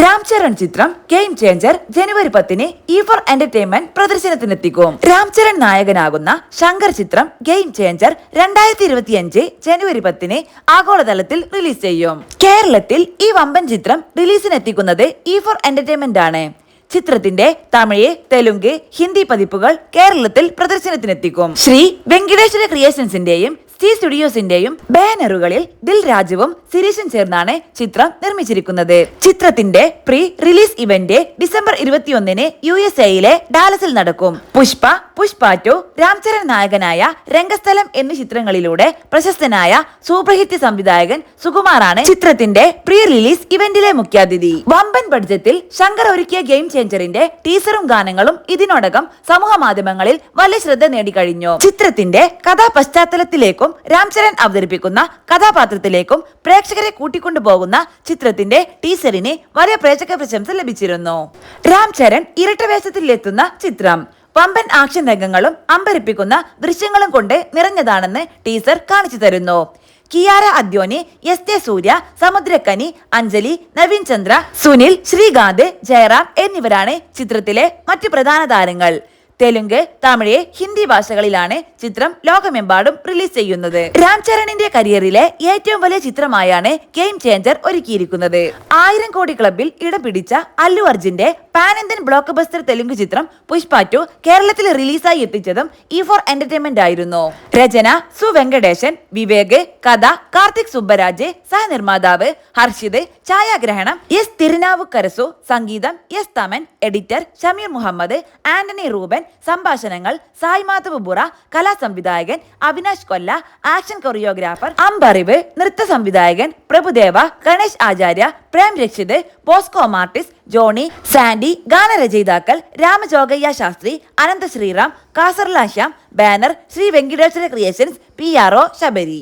രാം ചരൺ ചിത്രം game changer ജനുവരി 10-ന് E4 entertainment പ്രദർശനത്തിനെത്തിക്കും. Ram Charan നായകനാകുന്ന ശങ്കർ ചിത്രം ഗെയിം ചേഞ്ചർ 2025 ജനുവരി 10-ന് ആഗോളതലത്തിൽ റിലീസ് ചെയ്യും. കേരളത്തിൽ ഈ വമ്പൻ ചിത്രം റിലീസിനെത്തിക്കുന്നത് E4 എന്റർടൈൻമെന്റ് ആണ്. ചിത്രത്തിന്റെ തമിഴ്, തെലുങ്ക്, ഹിന്ദി പതിപ്പുകൾ കേരളത്തിൽ പ്രദർശനത്തിനെത്തിക്കും. ശ്രീ വെങ്കിടേശ്വര ക്രിയേഷൻസിന്റെയും സി സ്റ്റുഡിയോസിന്റെയും ബാനറുകളിൽ ദിൽ രാജുവും സിരീഷും ചേർന്നാണ് ചിത്രം നിർമ്മിച്ചിരിക്കുന്നത്. ചിത്രത്തിന്റെ പ്രീ റിലീസ് ഇവന്റ് ഡിസംബർ 21-ന് USA-യിലെ ഡാലസിൽ നടക്കും. പുഷ്പ 2, രാം ചരൺ നായകനായ രംഗസ്ഥലം എന്നീ ചിത്രങ്ങളിലൂടെ പ്രശസ്തനായ സൂപ്പർ ഹിറ്റ് സംവിധായകൻ സുകുമാറാണ് ചിത്രത്തിന്റെ പ്രീ റിലീസ് ഇവന്റിലെ മുഖ്യാതിഥി. വമ്പൻ ബഡ്ജറ്റിൽ ശങ്കർ ഒരുക്കിയ ഗെയിം ചേഞ്ചറിന്റെ ടീസറും ഗാനങ്ങളും ഇതിനോടകം സമൂഹ മാധ്യമങ്ങളിൽ വലിയ ശ്രദ്ധ നേടിക്കഴിഞ്ഞു. ചിത്രത്തിന്റെ കഥാ പശ്ചാത്തലത്തിലേക്കും രാം ചരൺ അവതരിപ്പിക്കുന്ന കഥാപാത്രത്തിലേക്കും പ്രേക്ഷകരെ കൂട്ടിക്കൊണ്ടുപോകുന്ന ചിത്രത്തിന്റെ ടീസറിന് വലിയ പ്രേക്ഷക പ്രശംസ ലഭിച്ചിരുന്നു. രാം ചരൺ ഇരട്ട വേഷത്തിലെത്തുന്ന ചിത്രം വമ്പൻ ആക്ഷൻ രംഗങ്ങളും അമ്പരിപ്പിക്കുന്ന ദൃശ്യങ്ങളും കൊണ്ട് നിറഞ്ഞതാണെന്ന് ടീസർ കാണിച്ചു തരുന്നു. കിയാര അദ്വാനി, എസ് സൂര്യ, സമുദ്രക്കനി, അഞ്ജലി, നവീൻ ചന്ദ്ര, സുനിൽ, ശ്രീകാന്ത്, ജയറാം എന്നിവരാണ് ചിത്രത്തിലെ മറ്റു പ്രധാന താരങ്ങൾ. തെലുങ്ക്, തമിഴ്, ഹിന്ദി ഭാഷകളിലാണ് ചിത്രം ലോകമെമ്പാടും റിലീസ് ചെയ്യുന്നത്. രാം ചരണിന്റെ കരിയറിലെ ഏറ്റവും വലിയ ചിത്രമായാണ് ഗെയിം ചേഞ്ചർ ഒരുക്കിയിരിക്കുന്നത്. 1000 കോടി ക്ലബിൽ ഇടം പിടിച്ച അല്ലു അർജുന്റെ pan Indian block buster Telugu ചിത്രം പുഷ്പ 2 കേരളത്തിൽ റിലീസായി എത്തിച്ചതും E4 എന്റർടൈൻമെന്റ് ആയിരുന്നു. രചന സു വെങ്കടേശൻ, വിവേക്, കഥ കാർത്തിക് സുബ്ബരാജ്, സഹനിർമ്മാതാവ് ഹർഷിത്, ഛായാഗ്രഹണം എസ് തിരുനാവുക്കരസു, സംഗീതം എസ് തമൻ, എഡിറ്റർ ഷമീർ മുഹമ്മദ്, ആന്റണി റൂബൻ, സംഭാഷണങ്ങൾ സായ് മാധവ് ബുറ, കലാസംവിധായകൻ അവിനാഷ് കൊല്ല, ആക്ഷൻ കൊറിയോഗ്രാഫർ അമ്പറിവ്, നൃത്ത സംവിധായകൻ പ്രഭുദേവ, ഗണേഷ് ആചാര്യ, പ്രേം രക്ഷിത്, ബോസ്കോ മാർട്ടിസ്, ജോണി, സാൻഡി, ഗാനരചയിതാക്കൾ Ramajogayya Sastry, Anantha Sriram, Kasarla Shyam, banner Sri Venkateswara creations, PRO Sabari.